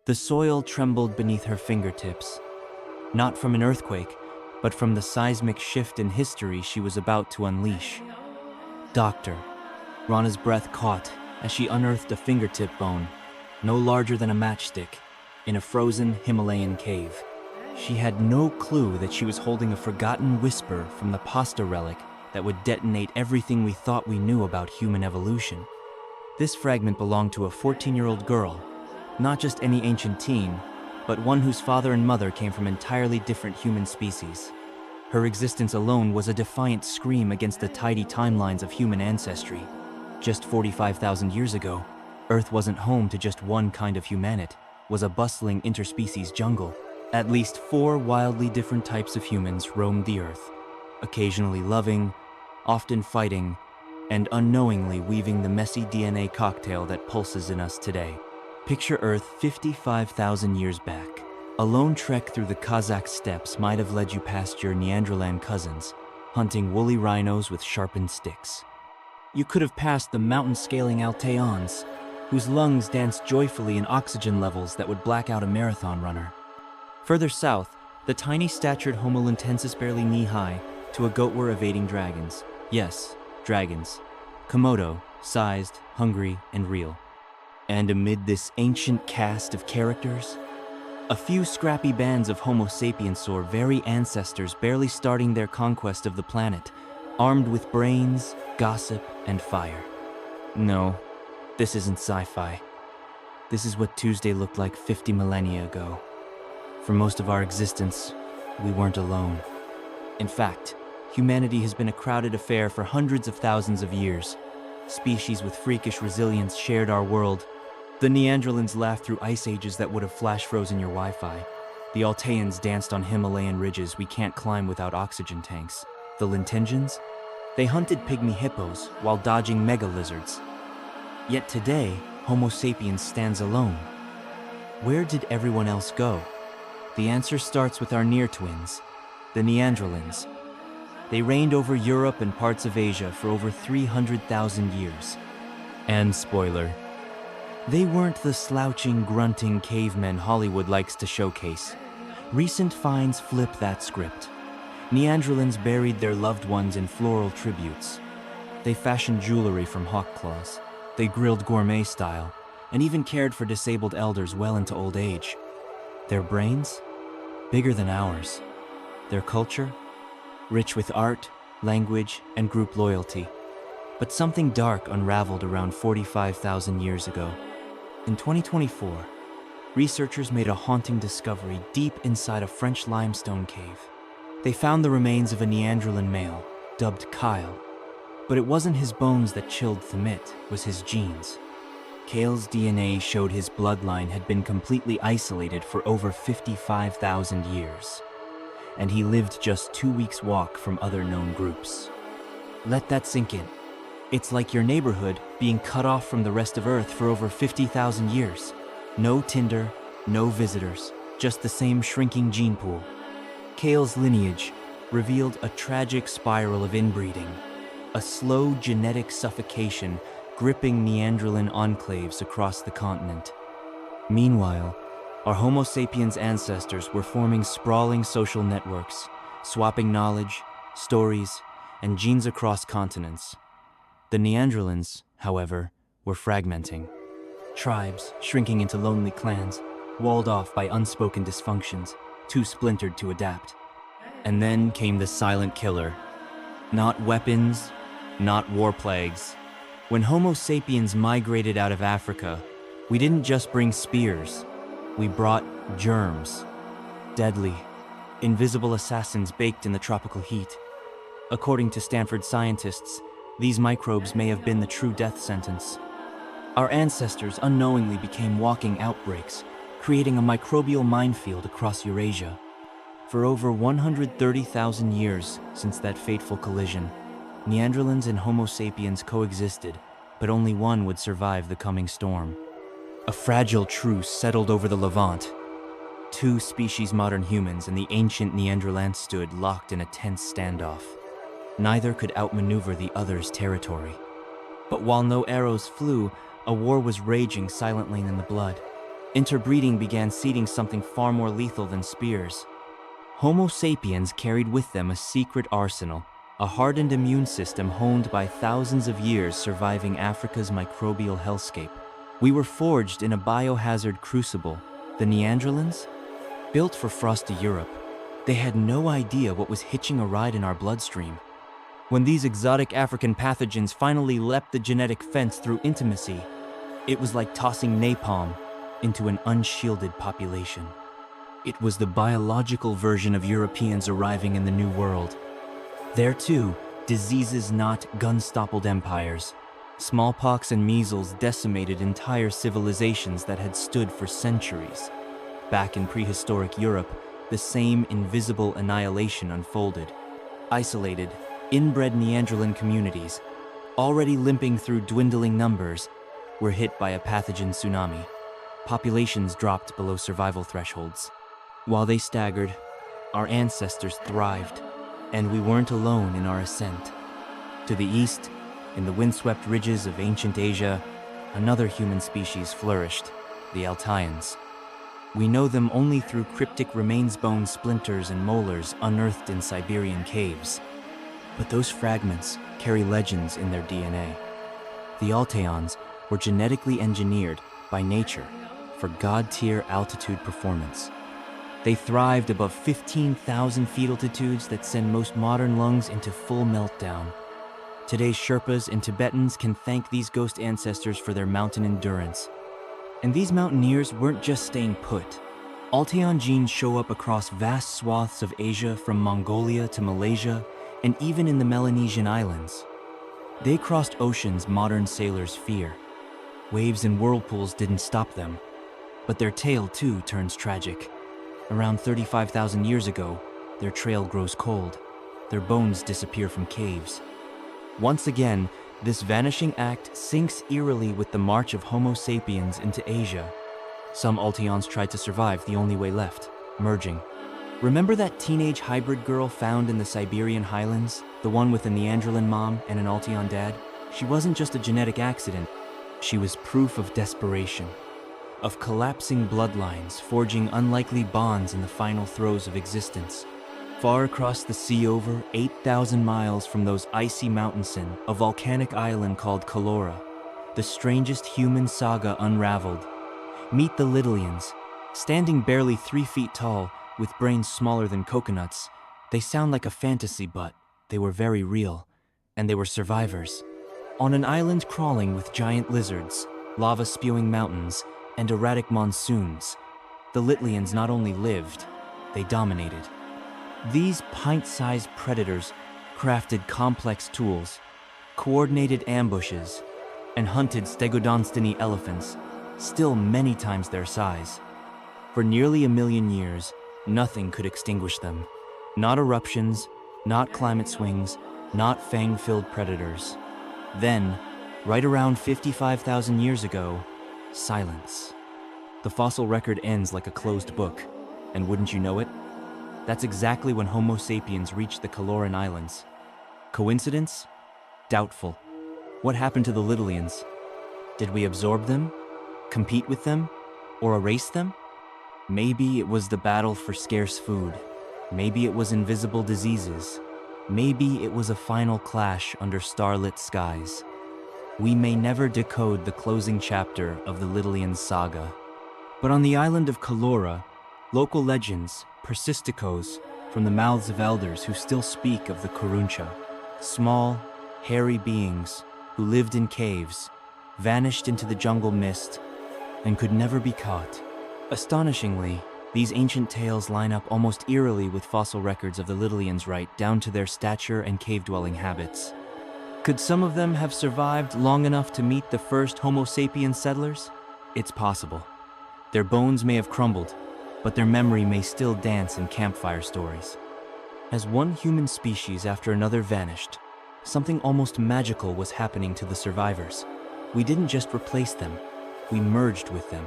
The soil trembled beneath her fingertips, not from an earthquake, but from the seismic shift in history she was about to unleash. Doctor. Rana's breath caught as she unearthed a fingertip bone, no larger than a matchstick, in a frozen Himalayan cave. She had no clue that she was holding a forgotten whisper from the pasta relic that would detonate everything we thought we knew about human evolution. This fragment belonged to a 14-year-old girl, not just any ancient teen, but one whose father and mother came from entirely different human species. Her existence alone was a defiant scream against the tidy timelines of human ancestry. Just 45,000 years ago, Earth wasn't home to just one kind of humanit, was a bustling interspecies jungle. At least 4 wildly different types of humans roamed the Earth, occasionally loving, often fighting, and unknowingly weaving the messy DNA cocktail that pulses in us today. Picture Earth 55,000 years back. A lone trek through the Kazakh steppes might have led you past your Neanderlan cousins, hunting woolly rhinos with sharpened sticks. You could have passed the mountain-scaling Altayons, whose lungs danced joyfully in oxygen levels that would black out a marathon runner. Further south, the tiny-statured Homo lentensis barely knee-high to a goat were evading dragons. Yes, dragons. Komodo, sized, hungry, and real. And amid this ancient cast of characters, a few scrappy bands of Homo sapiens, or very ancestors barely starting their conquest of the planet, armed with brains, gossip, and fire. No, this isn't sci-fi. This is what Tuesday looked like 50 millennia ago. For most of our existence, we weren't alone. In fact, humanity has been a crowded affair for hundreds of thousands of years. Species with freakish resilience shared our world. The Neandralans laughed through ice ages that would have flash-frozen your Wi-Fi. The Altayons danced on Himalayan ridges we can't climb without oxygen tanks. The Littlians? They hunted pygmy hippos while dodging mega lizards. Yet today, Homo sapiens stands alone. Where did everyone else go? The answer starts with our near twins, the Neandralans. They reigned over Europe and parts of Asia for over 300,000 years. And spoiler, they weren't the slouching, grunting cavemen Hollywood likes to showcase. Recent finds flip that script. Neanderthals buried their loved ones in floral tributes. They fashioned jewelry from hawk claws. They grilled gourmet style, and even cared for disabled elders well into old age. Their brains? Bigger than ours. Their culture? Rich with art, language, and group loyalty. But something dark unraveled around 45,000 years ago. In 2024, researchers made a haunting discovery deep inside a French limestone cave. They found the remains of a Neanderlan male, dubbed Kael. But it wasn't his bones that chilled Thamit, it was his genes. Kael's DNA showed his bloodline had been completely isolated for over 55,000 years. And he lived just 2 weeks' walk from other known groups. Let that sink in. It's like your neighborhood being cut off from the rest of Earth for over 50,000 years. No Tinder, no visitors, just the same shrinking gene pool. Kael's lineage revealed a tragic spiral of inbreeding, a slow genetic suffocation gripping Neanderlan enclaves across the continent. Meanwhile, our Homo sapiens ancestors were forming sprawling social networks, swapping knowledge, stories, and genes across continents. The Neanderlans, however, were fragmenting. Tribes shrinking into lonely clans, walled off by unspoken dysfunctions, too splintered to adapt. And then came the silent killer. Not weapons, not war plagues. When Homo sapiens migrated out of Africa, we didn't just bring spears. We brought germs. Deadly, invisible assassins baked in the tropical heat. According to Stanford scientists, these microbes may have been the true death sentence. Our ancestors unknowingly became walking outbreaks, creating a microbial minefield across Eurasia. For over 130,000 years since that fateful collision, Neanderthals and Homo sapiens coexisted, but only one would survive the coming storm. A fragile truce settled over the Levant. 2 species modern humans and the ancient Neanderlands stood locked in a tense standoff. Neither could outmaneuver the other's territory. But while no arrows flew, a war was raging silently in the blood. Interbreeding began seeding something far more lethal than spears. Homo sapiens carried with them a secret arsenal, a hardened immune system honed by thousands of years surviving Africa's microbial hellscape. We were forged in a biohazard crucible. The Neandralans? Built for frosty Europe, they had no idea what was hitching a ride in our bloodstream. When these exotic African pathogens finally leapt the genetic fence through intimacy, it was like tossing napalm into an unshielded population. It was the biological version of Europeans arriving in the New World. There too, diseases not gun-stoppled empires. Smallpox and measles decimated entire civilizations that had stood for centuries. Back in prehistoric Europe, the same invisible annihilation unfolded. Isolated, inbred Neanderthal communities, already limping through dwindling numbers, were hit by a pathogen tsunami. Populations dropped below survival thresholds. While they staggered, our ancestors thrived, and we weren't alone in our ascent. To the east, in the windswept ridges of ancient Asia, another human species flourished, the Altayons. We know them only through cryptic remains bone splinters and molars unearthed in Siberian caves. But those fragments carry legends in their DNA. The Altayons were genetically engineered by nature for god-tier altitude performance. They thrived above 15,000 feet altitudes that send most modern lungs into full meltdown. Today's Sherpas and Tibetans can thank these ghost ancestors for their mountain endurance. And these mountaineers weren't just staying put. Altayon genes show up across vast swaths of Asia, from Mongolia to Malaysia, and even in the Melanesian islands. They crossed oceans modern sailors fear. Waves and whirlpools didn't stop them. But their tale, too, turns tragic. Around 35,000 years ago, their trail grows cold. Their bones disappear from caves. Once again, this vanishing act syncs eerily with the march of Homo sapiens into Asia. Some Altayons tried to survive the only way left, merging. Remember that teenage hybrid girl found in the Siberian highlands? The one with a Neanderthal mom and an Altayon dad? She wasn't just a genetic accident. She was proof of desperation, of collapsing bloodlines forging unlikely bonds in the final throes of existence. Far across the sea, over 8,000 miles from those icy mountains, a volcanic island called Kalora, the strangest human saga unraveled. Meet the Littlians. Standing barely 3 feet tall, with brains smaller than coconuts, they sound like a fantasy, but they were very real, and they were survivors. On an island crawling with giant lizards, lava-spewing mountains, and erratic monsoons, the Littlians not only lived, they dominated. These pint-sized predators crafted complex tools, coordinated ambushes, and hunted stegodonstiny elephants, still many times their size. For nearly 1 million years, nothing could extinguish them. Not eruptions, not climate swings, not fang-filled predators. Then, right around 55,000 years ago, silence. The fossil record ends like a closed book, and wouldn't you know it? That's exactly when Homo sapiens reached the Kaloran Islands. Coincidence? Doubtful. What happened to the Littlians? Did we absorb them? Compete with them? Or erase them? Maybe it was the battle for scarce food. Maybe it was invisible diseases. Maybe it was a final clash under starlit skies. We may never decode the closing chapter of the Littlian saga. But on the island of Kalora, local legends persist echoes from the mouths of elders who still speak of the Kuruncha, small, hairy beings who lived in caves, vanished into the jungle mist, and could never be caught. Astonishingly, these ancient tales line up almost eerily with fossil records of the Littlians, right down to their stature and cave-dwelling habits. Could some of them have survived long enough to meet the first Homo sapiens settlers? It's possible. Their bones may have crumbled, but their memory may still dance in campfire stories. As one human species after another vanished, something almost magical was happening to the survivors. We didn't just replace them, we merged with them.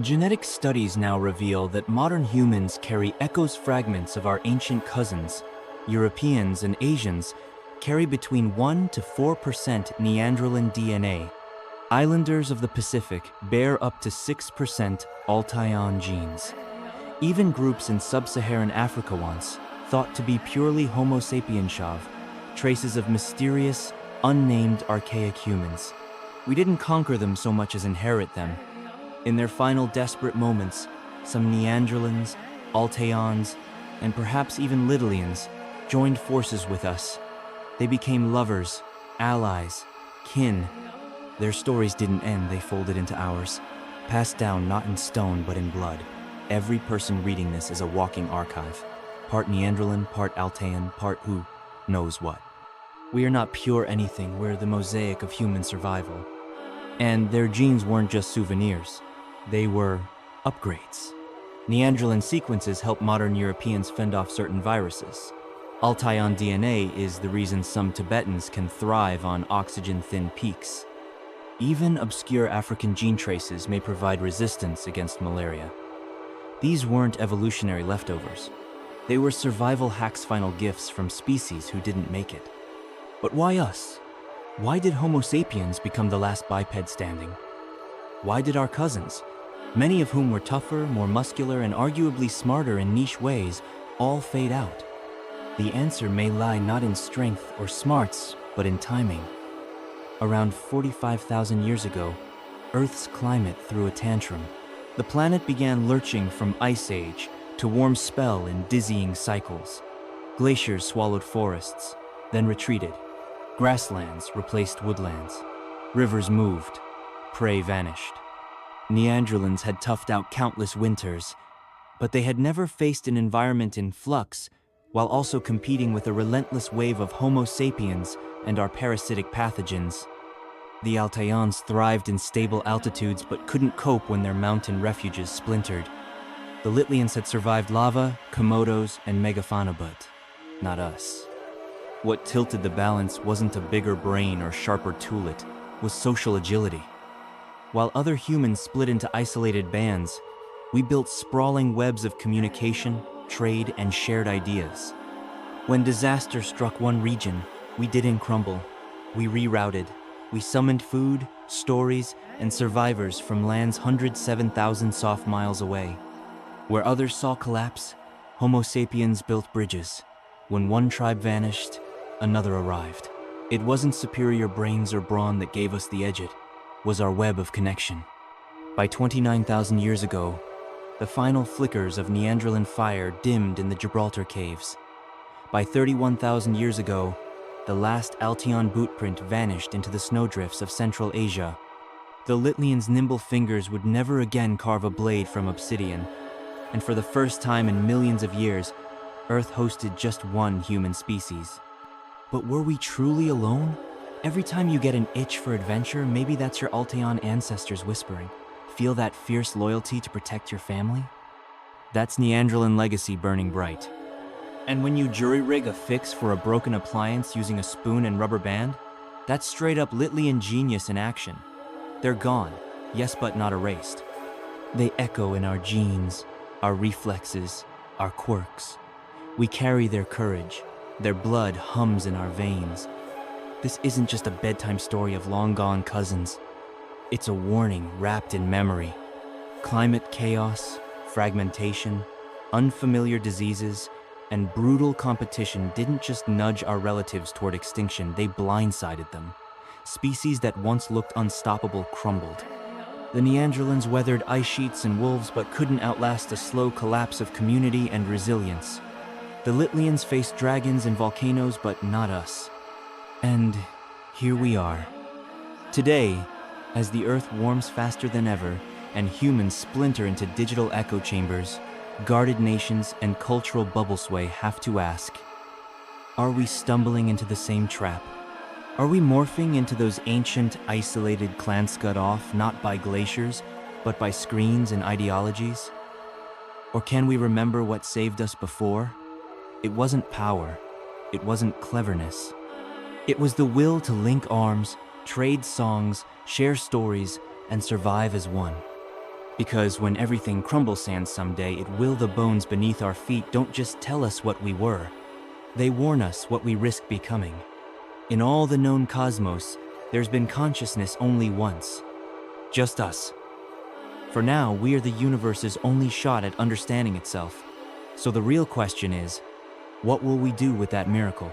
Genetic studies now reveal that modern humans carry echoes fragments of our ancient cousins. Europeans and Asians carry between 1 to 4% Neanderthal DNA. Islanders of the Pacific bear up to 6% Altayon genes. Even groups in sub-Saharan Africa once, thought to be purely Homo sapiens, traces of mysterious, unnamed archaic humans. We didn't conquer them so much as inherit them. In their final desperate moments, some Neandralans, Altayons, and perhaps even Littlians joined forces with us. They became lovers, allies, kin. Their stories didn't end, they folded into ours, passed down not in stone but in blood. Every person reading this is a walking archive. Part Neanderlan, part Altayan, part who knows what. We are not pure anything, we're the mosaic of human survival. And their genes weren't just souvenirs, they were upgrades. Neanderlan sequences help modern Europeans fend off certain viruses. Altayon DNA is the reason some Tibetans can thrive on oxygen-thin peaks. Even obscure African gene traces may provide resistance against malaria. These weren't evolutionary leftovers. They were survival hacks' final gifts from species who didn't make it. But why us? Why did Homo sapiens become the last biped standing? Why did our cousins, many of whom were tougher, more muscular, and arguably smarter in niche ways, all fade out? The answer may lie not in strength or smarts, but in timing. Around 45,000 years ago, Earth's climate threw a tantrum. The planet began lurching from ice age to warm spell in dizzying cycles. Glaciers swallowed forests, then retreated. Grasslands replaced woodlands. Rivers moved. Prey vanished. Neanderthals had toughed out countless winters, but they had never faced an environment in flux while also competing with a relentless wave of Homo sapiens and our parasitic pathogens. The Altayons thrived in stable altitudes but couldn't cope when their mountain refuges splintered. The Littlians had survived lava, Komodos, and megafauna, but not us. What tilted the balance wasn't a bigger brain or sharper tool, it was social agility. While other humans split into isolated bands, we built sprawling webs of communication, trade, and shared ideas. When disaster struck one region, we didn't crumble. We rerouted. We summoned food, stories, and survivors from lands 107,000 soft miles away. Where others saw collapse, Homo sapiens built bridges. When one tribe vanished, another arrived. It wasn't superior brains or brawn that gave us the edge, it was our web of connection. By 29,000 years ago, the final flickers of Neanderthal fire dimmed in the Gibraltar caves. By 31,000 years ago, the last Altayon bootprint vanished into the snowdrifts of Central Asia. The Littlians' nimble fingers would never again carve a blade from obsidian, and for the first time in millions of years, Earth hosted just one human species. But were we truly alone? Every time you get an itch for adventure, maybe that's your Altayon ancestors whispering. Feel that fierce loyalty to protect your family? That's Neanderthal legacy burning bright. And when you jury-rig a fix for a broken appliance using a spoon and rubber band, that's straight-up Littlian genius in action. They're gone, yes, but not erased. They echo in our genes, our reflexes, our quirks. We carry their courage. Their blood hums in our veins. This isn't just a bedtime story of long-gone cousins. It's a warning wrapped in memory. Climate chaos, fragmentation, unfamiliar diseases, and brutal competition didn't just nudge our relatives toward extinction, they blindsided them. Species that once looked unstoppable crumbled. The Neanderthals weathered ice sheets and wolves but couldn't outlast a slow collapse of community and resilience. The Littlians faced dragons and volcanoes, but not us. And here we are. Today, as the Earth warms faster than ever and humans splinter into digital echo chambers, guarded nations and cultural bubble sway have to ask, are we stumbling into the same trap? Are we morphing into those ancient, isolated clans cut off not by glaciers, but by screens and ideologies? Or can we remember what saved us before? It wasn't power. It wasn't cleverness. It was the will to link arms, trade songs, share stories, and survive as one. Because when everything crumbles sand someday, it will the bones beneath our feet don't just tell us what we were. They warn us what we risk becoming. In all the known cosmos, There's been consciousness only once. Just us. For now, we are the universe's only shot at understanding itself. So the real question is, what will we do with that miracle?